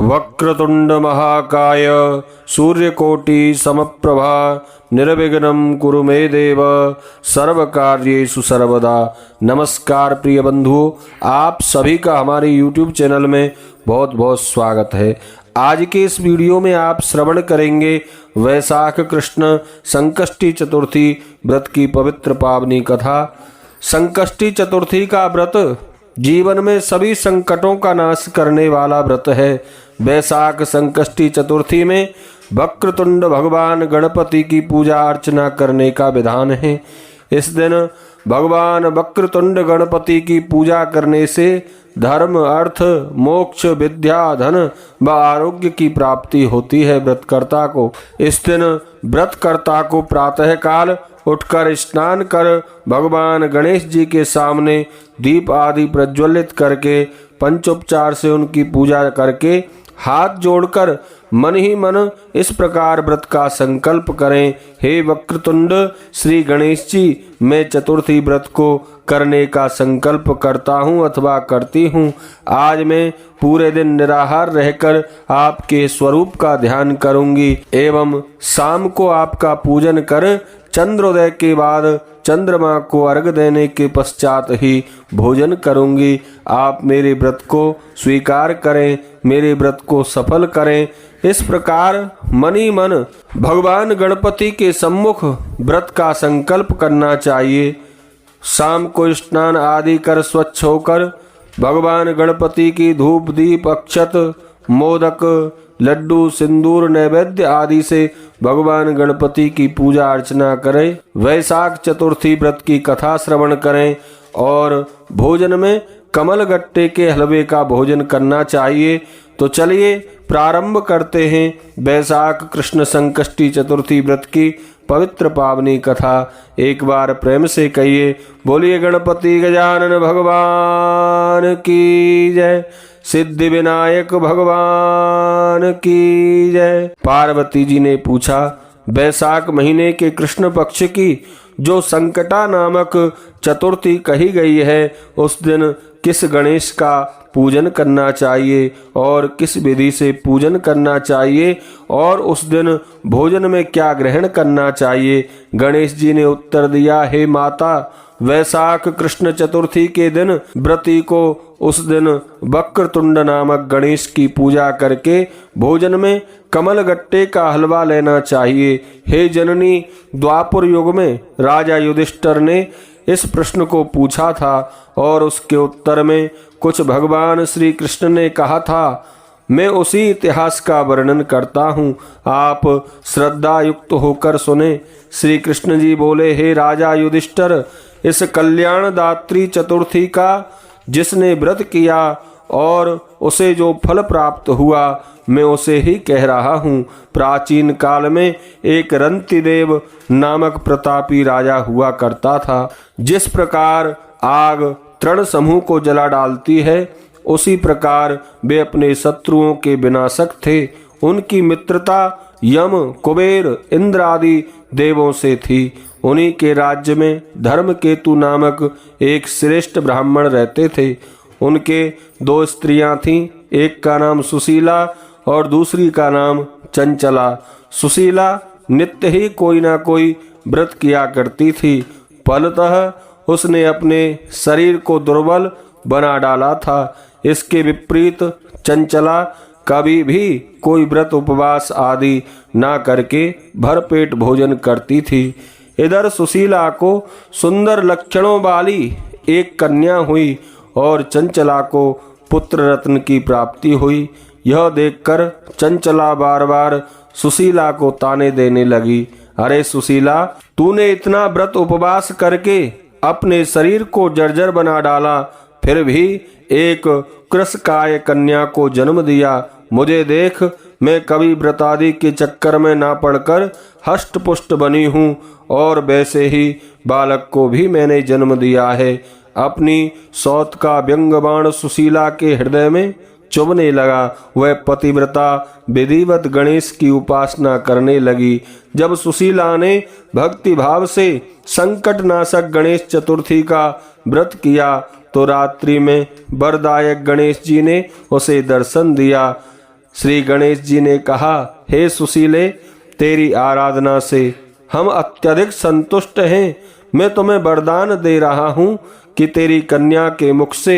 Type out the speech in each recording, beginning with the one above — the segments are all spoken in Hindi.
वक्रतुंड महाकाय सूर्यकोटि समप्रभा निर्विघ्नं कुरु मे देव सर्वकार्येषु सर्वदा। नमस्कार प्रिय बंधुओं, आप सभी का हमारे YouTube चैनल में बहुत बहुत स्वागत है। आज के इस वीडियो में आप श्रवण करेंगे वैशाख कृष्ण संकष्टी चतुर्थी व्रत की पवित्र पावनी कथा। संकष्टी चतुर्थी का व्रत जीवन में सभी संकटों का नाश करने वाला व्रत है। वैशाख संकष्टी चतुर्थी में वक्रतुंड भगवान गणपति की पूजा अर्चना करने का विधान है। इस दिन भगवान वक्रतुंड गणपति की पूजा करने से धर्म, अर्थ, मोक्ष, विद्या, धन व आरोग्य की प्राप्ति होती है। व्रतकर्ता को इस दिन व्रतकर्ता को प्रातः काल उठकर स्नान कर भगवान गणेश जी के सामने दीप आदि प्रज्वलित करके पंचोपचार से उनकी पूजा करके हाथ जोड़कर मन ही मन इस प्रकार व्रत का संकल्प करें। हे वक्रतुंड श्री गणेश जी, मैं चतुर्थी व्रत को करने का संकल्प करता हूँ अथवा करती हूँ। आज मैं पूरे दिन निराहार रहकर आपके स्वरूप का ध्यान करूंगी एवं शाम को आपका पूजन कर चंद्रोदय के बाद चंद्रमा को अर्घ देने के पश्चात ही भोजन करूंगी। आप मेरे व्रत को स्वीकार करें, मेरे व्रत को सफल करें। इस प्रकार मन ही मन भगवान गणपति के सम्मुख व्रत का संकल्प करना चाहिए। शाम को स्नान आदि कर स्वच्छ होकर भगवान गणपति की धूप, दीप, अक्षत, मोदक, लड्डू, सिंदूर, नैवेद्य आदि से भगवान गणपति की पूजा अर्चना करें। वैशाख चतुर्थी व्रत की कथा श्रवण करें और भोजन में कमल गट्टे के हलवे का भोजन करना चाहिए। तो चलिए प्रारंभ करते हैं वैशाख कृष्ण संकष्टी चतुर्थी व्रत की पवित्र पावनी कथा। एक बार प्रेम से कहिए, बोलिए गणपति गजानन भगवान की जय, सिद्धि विनायक भगवान की जय। पार्वती जी ने पूछा, वैशाख महीने के कृष्ण पक्ष की जो संकटा नामक चतुर्थी कही गई है, उस दिन किस गणेश का पूजन करना चाहिए और किस विधि से पूजन करना चाहिए और उस दिन भोजन में क्या ग्रहण करना चाहिए। गणेश जी ने उत्तर दिया, हे माता, वैशाख कृष्ण चतुर्थी के दिन व्रती को उस दिन वक्रतुंड नामक गणेश की पूजा करके भोजन में कमल गट्टे का हलवा लेना चाहिए। हे जननी, द्वापर युग में राजा युधिष्ठिर ने इस प्रश्न को पूछा था और उसके उत्तर में कुछ भगवान श्री कृष्ण ने कहा था। मैं उसी इतिहास का वर्णन करता हूँ, आप श्रद्धा युक्त होकर सुने। श्री कृष्ण जी बोले, हे राजा युधिष्ठिर, इस कल्याणदात्री चतुर्थी का जिसने व्रत किया और उसे जो फल प्राप्त हुआ, मैं उसे ही कह रहा हूँ। प्राचीन काल में एक रंतिदेव नामक प्रतापी राजा हुआ करता था। जिस प्रकार आग तृण समूह को जला डालती है, उसी प्रकार वे अपने शत्रुओं के विनाशक थे। उनकी मित्रता यम, कुबेर, इंद्र आदि देवों से थी। उन्हीं के राज्य में धर्मकेतु नामक एक श्रेष्ठ ब्राह्मण रहते थे। उनके दो स्त्रियां थीं, एक का नाम सुशीला और दूसरी का नाम चंचला। सुशीला नित्य ही कोई ना कोई व्रत किया करती थी, फलतः उसने अपने शरीर को दुर्बल बना डाला था। इसके विपरीत चंचला कभी भी कोई व्रत, उपवास आदि ना करके भरपेट भोजन करती थी। इधर सुशीला को सुंदर लक्षणों वाली एक कन्या हुई और चंचला को पुत्र रत्न की प्राप्ति हुई। यह देखकर चंचला बार बार सुशीला को ताने देने लगी, अरे सुशीला, तूने इतना व्रत उपवास करके अपने शरीर को जर्जर बना डाला, फिर भी एक कृशकाय कन्या को जन्म दिया। मुझे देख, मैं कभी व्रत आदि के चक्कर में ना पड़कर हष्ट पुष्ट बनी हूँ और वैसे ही बालक को भी मैंने जन्म दिया है। अपनी सौत का व्यंग बाण सुशीला के हृदय में चुभने लगा। वह पतिव्रता विधिवत गणेश की उपासना करने लगी। जब सुशीला ने भक्ति भाव से संकट नाशक गणेश चतुर्थी का व्रत किया तो रात्रि में वरदायक गणेश जी ने उसे दर्शन दिया। श्री गणेश जी ने कहा, हे सुशीले, तेरी आराधना से हम अत्यधिक संतुष्ट हैं। मैं तुम्हें वरदान दे रहा हूँ कि तेरी कन्या के मुख से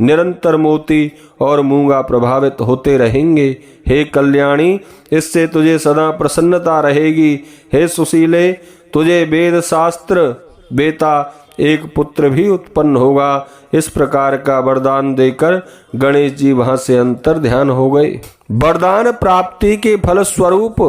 निरंतर मोती और मूंगा प्रभावित होते रहेंगे। हे कल्याणी, इससे तुझे सदा प्रसन्नता रहेगी। हे सुशीले, तुझे वेद शास्त्र बेता एक पुत्र भी उत्पन्न होगा। इस प्रकार का वरदान देकर गणेश जी वहां से अंतर ध्यान हो गए। वरदान प्राप्ति के फल स्वरूप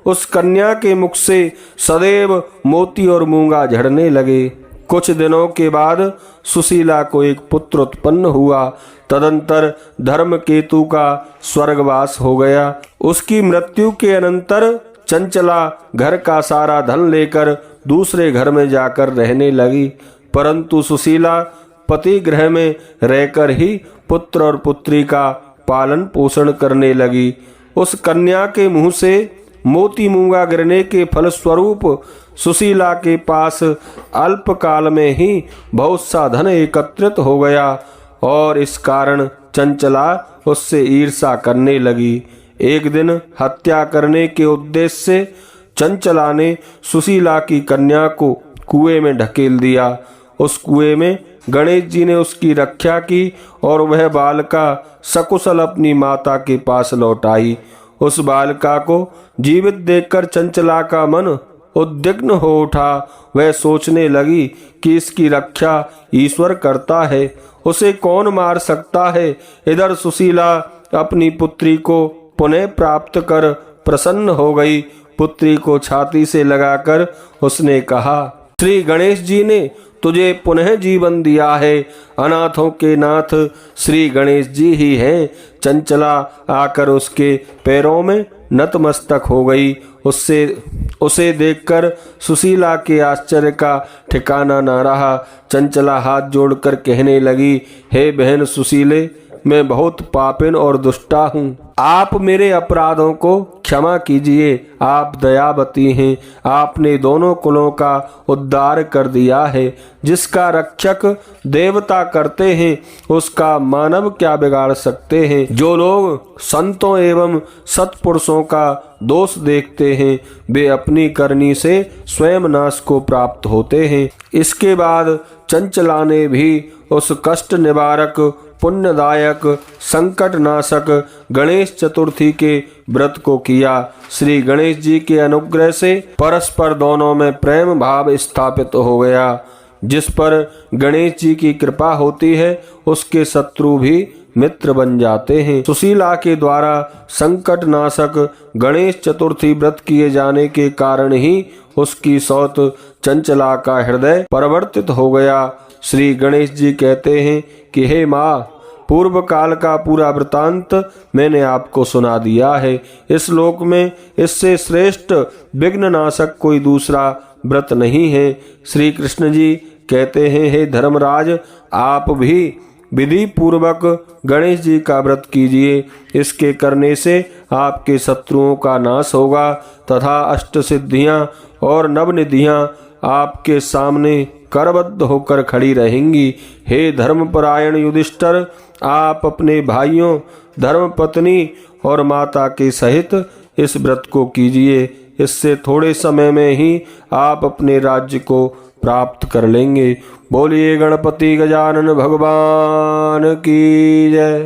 उस कन्या के मुख से सदैव मोती और मूंगा झड़ने लगे। कुछ दिनों के बाद सुशीला को एक पुत्र उत्पन्न हुआ। तदंतर धर्मकेतु का स्वर्गवास हो गया। उसकी मृत्यु के अनंतर चंचला घर का सारा धन लेकर दूसरे घर में जाकर रहने लगी, परंतु सुशीला पति गृह में रहकर ही पुत्र और पुत्री का पालन पोषण करने लगी। उस कन्या के मुंह से मोती मूंगा गिरने के फलस्वरूप सुशीला के पास अल्पकाल में ही बहुत सा धन एकत्रित हो गया और इस कारण चंचला उससे ईर्ष्या करने लगी। एक दिन हत्या करने के उद्देश्य से चंचला ने सुशीला की कन्या को कुएं में ढकेल दिया। उस कुएं में गणेश जी ने उसकी रक्षा की और वह बालिका सकुशल अपनी माता के पास लौट आई। उस बालिका को जीवित देखकर चंचला का मन उद्विग्न हो उठा। वह सोचने लगी कि इसकी रक्षा ईश्वर करता है, उसे कौन मार सकता है। इधर सुशीला अपनी पुत्री को पुनः प्राप्त कर प्रसन्न हो गई। पुत्री को छाती से लगाकर उसने कहा, श्री गणेश जी ने तुझे पुनः जीवन दिया है। अनाथों के नाथ श्री गणेश जी ही हैं। चंचला आकर उसके पैरों में नतमस्तक हो गई। उसे देखकर सुशीला के आश्चर्य का ठिकाना न रहा। चंचला हाथ जोड़कर कहने लगी, हे बहन सुशीले, मैं बहुत पापिन और दुष्टा हूँ। आप मेरे अपराधों को क्षमा कीजिए। आप दयावती हैं। आपने दोनों कुलों का उद्धार कर दिया है। जिसका रक्षक देवता करते हैं उसका मानव क्या बिगाड़ सकते हैं। जो लोग संतों एवं सत्पुरुषों का दोष देखते हैं वे अपनी करनी से स्वयं नाश को प्राप्त होते हैं। इसके बाद चंचला ने भी उस कष्ट निवारक पुण्यदायक संकट नाशक गणेश चतुर्थी के व्रत को किया। श्री गणेश जी के अनुग्रह से परस्पर दोनों में प्रेम भाव स्थापित हो गया। जिस पर गणेश जी की कृपा होती है उसके शत्रु भी मित्र बन जाते हैं। सुशीला के द्वारा संकट नाशक गणेश चतुर्थी व्रत किए जाने के कारण ही उसकी सौत चंचला का हृदय परिवर्तित हो गया। श्री गणेश जी कहते हैं कि हे माँ, पूर्व काल का पूरा वृतांत मैंने आपको सुना दिया है। इस लोक में इससे श्रेष्ठ विघ्न नाशक कोई दूसरा व्रत नहीं है। श्री कृष्ण जी कहते हैं, हे धर्मराज, आप भी विधि पूर्वक गणेश जी का व्रत कीजिए। इसके करने से आपके शत्रुओं का नाश होगा तथा अष्ट सिद्धियां और नवनिधियां आपके सामने करबद्ध होकर खड़ी रहेंगी। हे धर्मपरायण युधिष्ठिर, आप अपने भाइयों, धर्मपत्नी और माता के सहित इस व्रत को कीजिए। इससे थोड़े समय में ही आप अपने राज्य को प्राप्त कर लेंगे। बोलिए गणपति गजानन भगवान की जय।